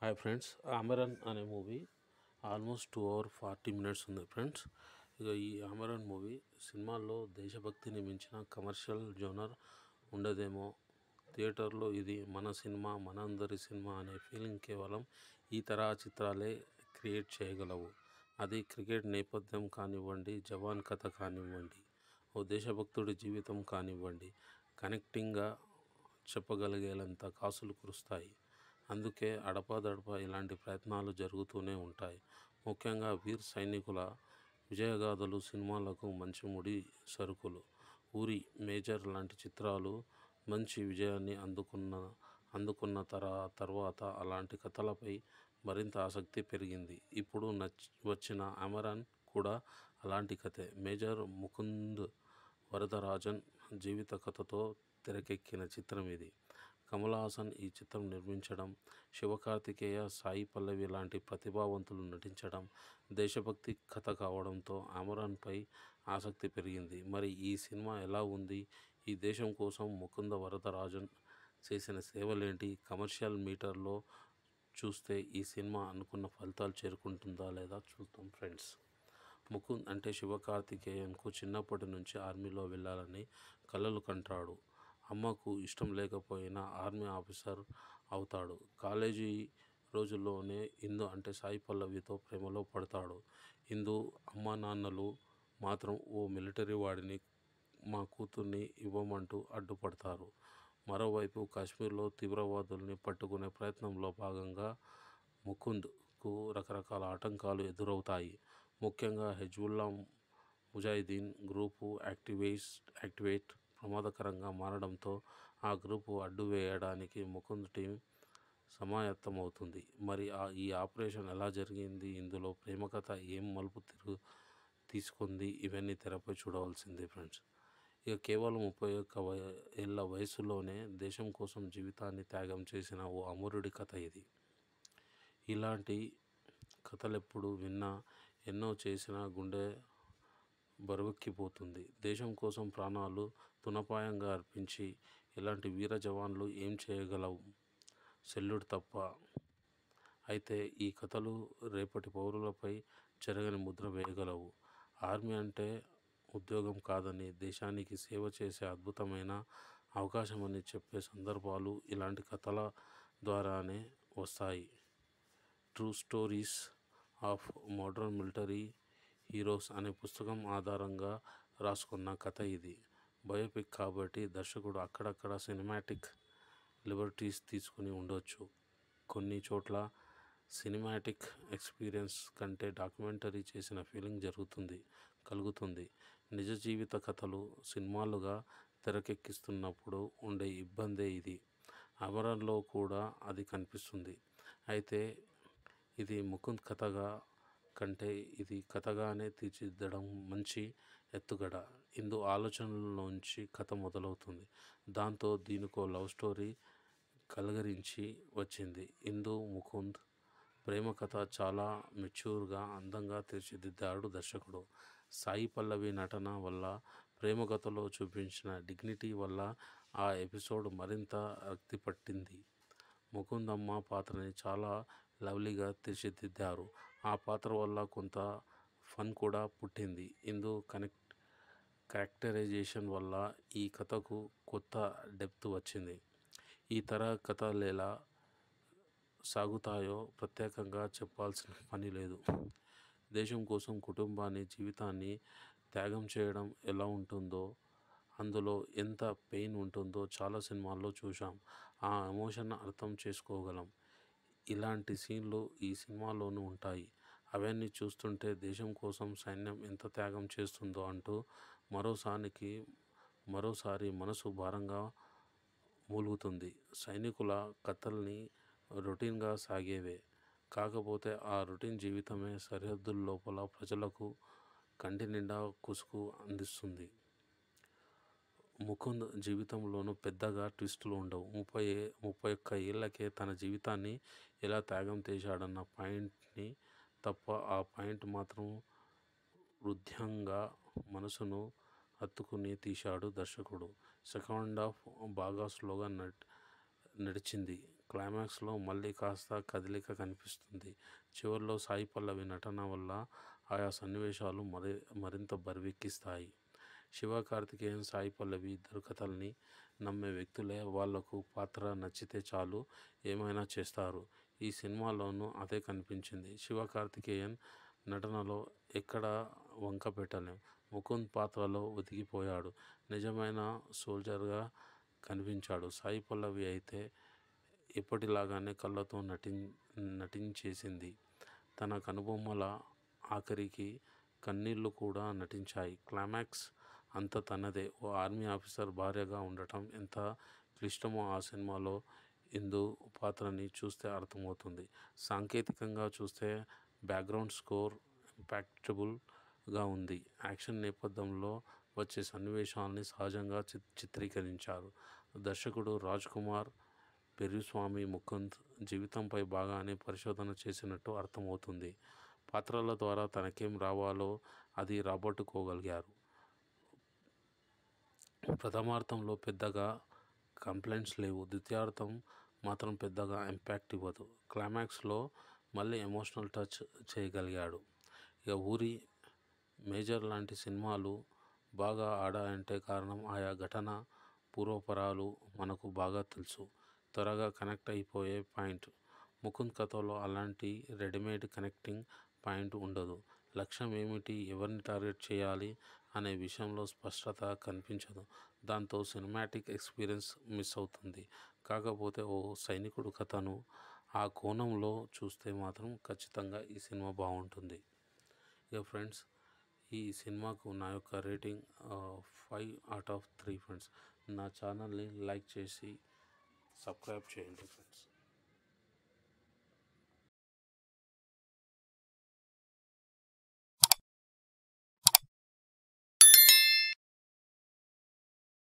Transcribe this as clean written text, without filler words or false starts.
Hi friends, ఆమెరన్ అనే movie almost 2 hours 40 minutes ఉంది friends. ఇక ఈ ఆమెరన్ మూవీ సినిమాల్లో దేశభక్తిని మించిన కమర్షియల్ జోనర్ ఉండదేమో. థియేటర్లో ఇది మన సినిమా, మనందరి సినిమా అనే ఫీలింగ్ కేవలం ఈ తరహా చిత్రాలే క్రియేట్ చేయగలవు. అది క్రికెట్ నేపథ్యం కానివ్వండి, జవాన్ కథ కానివ్వండి, ఓ దేశభక్తుడి జీవితం కానివ్వండి, కనెక్టింగ్గా చెప్పగలిగేంత కాసులు కురుస్తాయి. అందుకే అడపాదడపా ఇలాంటి ప్రయత్నాలు జరుగుతూనే ఉంటాయి. ముఖ్యంగా వీర్ సైనికుల విజయగాథలు సినిమాలకు మంచి ముడి సరుకులు. ఊరి, మేజర్ లాంటి చిత్రాలు మంచి విజయాన్ని అందుకున్న తర్వాత అలాంటి కథలపై మరింత ఆసక్తి పెరిగింది. ఇప్పుడు వచ్చిన ఆమెరన్ కూడా అలాంటి కథే. మేజర్ ముకుంద్ వరదరాజన్ జీవిత కథతో తెరకెక్కిన చిత్రం ఇది. కమల్ హాసన్ ఈ చిత్రం నిర్మించడం, శివకార్తికేయ, సాయి పల్లవి లాంటి ప్రతిభావంతులు నటించడం, దేశభక్తి కథ కావడంతో ఆమెరన్పై ఆసక్తి పెరిగింది. మరి ఈ సినిమా ఎలా ఉంది? ఈ దేశం కోసం ముకుంద వరదరాజన్ చేసిన సేవలేంటి? కమర్షియల్ మీటర్లో చూస్తే ఈ సినిమా అనుకున్న ఫలితాలు చేరుకుంటుందా లేదా చూద్దాం ఫ్రెండ్స్. ముకుంద్ అంటే శివకార్తికేయన్కు చిన్నప్పటి నుంచి ఆర్మీలో వెళ్ళాలని కలలు కంటాడు. అమ్మకు ఇష్టం లేకపోయినా ఆర్మీ ఆఫీసర్ అవుతాడు. కాలేజీ రోజుల్లోనే ఇందు అంటే సాయి పల్లవితో ప్రేమలో పడతాడు. ఇందు అమ్మానాన్నలు మాత్రం ఓ మిలిటరీ వాడిని మా కూతుర్ని ఇవ్వమంటూ అడ్డుపడతారు. మరోవైపు కాశ్మీర్లో తీవ్రవాదుల్ని పట్టుకునే ప్రయత్నంలో భాగంగా ముకుంద్కు రకరకాల ఆటంకాలు ఎదురవుతాయి. ముఖ్యంగా హిజ్బుల్లా ముజాహిదీన్ గ్రూపు యాక్టివేట్ ప్రమాదకరంగా మారడంతో ఆ గ్రూపు అడ్డు వేయడానికి ముకుంద్ టీం సమాయత్తమవుతుంది. మరి ఈ ఆపరేషన్ ఎలా జరిగింది? ఇందులో ప్రేమకథ ఏం మలుపు తీసుకుంది? ఇవన్నీ తెరపై చూడవలసిందే ఫ్రెండ్స్. ఇక కేవలం 31 ఏళ్ల వయసులోనే దేశం కోసం జీవితాన్ని త్యాగం చేసిన ఓ అమరుడి కథ ఇది. ఇలాంటి కథలెప్పుడు విన్నా, ఎన్నో చేసినా గుండె బరువెక్కిపోతుంది. దేశం కోసం ప్రాణాలు తునపాయంగా అర్పించి ఇలాంటి వీర జవాన్లు ఏం చేయగలవు? సెల్యూట్ తప్ప. అయితే ఈ కథలు రేపటి పౌరులపై చెరగని ముద్ర వేయగలవు. ఆర్మీ అంటే ఉద్యోగం కాదని, దేశానికి సేవ చేసే అద్భుతమైన అవకాశమని చెప్పే సందర్భాలు ఇలాంటి కథల ద్వారానే వస్తాయి. True stories of modern military heroes అనే పుస్తకం ఆధారంగా రాసుకున్న కథ ఇది. బయోపిక్ కాబట్టి దర్శకుడు అక్కడక్కడ సినిమాటిక్ లిబర్టీస్ తీసుకుని ఉండొచ్చు. కొన్ని చోట్ల సినిమాటిక్ ఎక్స్పీరియన్స్ కంటే డాక్యుమెంటరీ చేసిన ఫీలింగ్ కలుగుతుంది. నిజ జీవిత కథలు సినిమాలుగా తెరకెక్కిస్తున్నప్పుడు ఉండే ఇబ్బందే ఇది. ఆమెరన్లో కూడా అది కనిపిస్తుంది. అయితే ఇది ముకుంద్ కథగా కంటే ఇది కథగానే తీర్చిదిద్దడం మంచి ఎత్తుగడ. ఇందు ఆలోచనలోంచి కథ మొదలవుతుంది. దాంతో దీనికో లవ్ స్టోరీ కలగరించి వచ్చింది. ఇందు ముకుంద్ ప్రేమ కథ చాలా మెచ్యూర్గా, అందంగా తీర్చిదిద్దాడు దర్శకుడు. సాయి పల్లవి నటన వల్ల, ప్రేమ కథలో చూపించిన డిగ్నిటీ వల్ల ఆ ఎపిసోడ్ మరింత రక్తిపట్టింది. ముకుంద్ అమ్మ పాత్రని చాలా లవ్లీగా తీర్చిదిద్దారు. ఆ పాత్ర వల్ల కొంత ఫన్ కూడా పుట్టింది. ఇందు క్యారెక్టరైజేషన్ వల్ల ఈ కథకు కొత్త డెప్త్ వచ్చింది. ఈ తరహా కథలెలా సాగుతాయో ప్రత్యేకంగా చెప్పాల్సిన పని లేదు. దేశం కోసం కుటుంబాన్ని, జీవితాన్ని త్యాగం చేయడం ఎలా ఉంటుందో, అందులో ఎంత పెయిన్ ఉంటుందో చాలా సినిమాల్లో చూశాం. ఆ ఎమోషన్ అర్థం చేసుకోగలం. ఇలాంటి సీన్లు ఈ సినిమాలోనూ ఉంటాయి. అవన్నీ చూస్తుంటే దేశం కోసం సైన్యం ఎంత త్యాగం చేస్తుందో అంటూ మరోసారి మనసు భారంగా మూలుగుతుంది. సైనికుల కథల్ని రొటీన్గా సాగేవే. కాకపోతే ఆ రొటీన్ జీవితమే సరిహద్దుల లోపల ప్రజలకు కంటి నిండా కుసుకు అందిస్తుంది. ముకుంద్ జీవితంలోనూ పెద్దగా ట్విస్టులు ఉండవు. 31 ఏళ్లకే తన జీవితాన్ని ఎలా త్యాగం చేశాడన్న పాయింట్ని తప్ప, ఆ పాయింట్ మాత్రం హృద్యంగా మనసును హత్తుకుని తీశాడు దర్శకుడు. సెకండ్ హాఫ్ బాగా స్లోగా నడిచింది క్లైమాక్స్లో మళ్ళీ కాస్త కదలిక కనిపిస్తుంది. చివర్లో సాయి పల్లవి నటన వల్ల ఆయా సన్నివేశాలు మరింత బరివెక్కిస్తాయి. శివకార్తికేయన్, సాయి పల్లవి ఇద్దరు కథల్ని నమ్మే వ్యక్తులే. వాళ్లకు పాత్ర నచ్చితే చాలు, ఏమైనా చేస్తారు. ఈ సినిమాలోనూ అదే కనిపించింది. శివకార్తికేయన్ నటనలో ఎక్కడా వంక పెట్టలేం. ముకుంద్ పాత్రలో ఒదిగిపోయాడు. నిజమైన సోల్జర్గా కనిపించాడు. సాయి పల్లవి అయితే ఎప్పటిలాగానే కళ్ళతో నటించేసింది. తన కనుబొమ్మల ఆఖరికి కన్నీళ్లు కూడా నటించాయి. క్లైమాక్స్ అంతా తనదే. ఓ ఆర్మీ ఆఫీసర్ భార్యగా ఉండటం ఎంత క్లిష్టమో ఆ సినిమాలో ఇందు పాత్రని చూస్తే అర్థమవుతుంది. సాంకేతికంగా చూస్తే బ్యాక్గ్రౌండ్ స్కోర్ ఇంపాక్టబుల్గా ఉంది. యాక్షన్ నేపథ్యంలో వచ్చే సన్నివేశాల్ని సహజంగా చిత్రీకరించారు. దర్శకుడు రాజ్కుమార్ పెర్రీస్వామి ముకుంద్ జీవితంపై బాగానే పరిశోధన చేసినట్టు అర్థమవుతుంది. పాత్రల ద్వారా తనకేం రావాలో అది రాబట్టుకోగలిగారు. ప్రథమార్థంలో పెద్దగా కంప్లైంట్స్ లేవు. ద్వితీయార్థం మాత్రం పెద్దగా ఇంపాక్ట్ ఇవ్వదు. క్లైమాక్స్లో మళ్ళీ ఎమోషనల్ టచ్ చేయగలిగాడు. ఇక ఊరి, మేజర్ లాంటి సినిమాలు బాగా ఆడాయంటే కారణం ఆయా ఘటన పూర్వాపరాలు మనకు బాగా తెలుసు. త్వరగా కనెక్ట్ అయిపోయే పాయింట్. ముకుంద్ కథలో అలాంటి రెడీమేడ్ కనెక్టింగ్ పాయింట్ ఉండదు. లక్ష్యం ఏమిటి, ఎవరిని టార్గెట్ చేయాలి అనే విషయంలో స్పష్టత కనిపించదు. దాంతో సినిమాటిక్ ఎక్స్పీరియన్స్ మిస్ అవుతుంది. కాకపోతే ఓ సైనికుడు కథను ఆ కోణంలో చూస్తే మాత్రం ఖచ్చితంగా ఈ సినిమా బాగుంటుంది. ఇక ఫ్రెండ్స్, ఈ సినిమాకు నా యొక్క రేటింగ్ 5/3 ఫ్రెండ్స్. నా ఛానల్ని లైక్ చేసి సబ్స్క్రైబ్ చేయండి ఫ్రెండ్స్.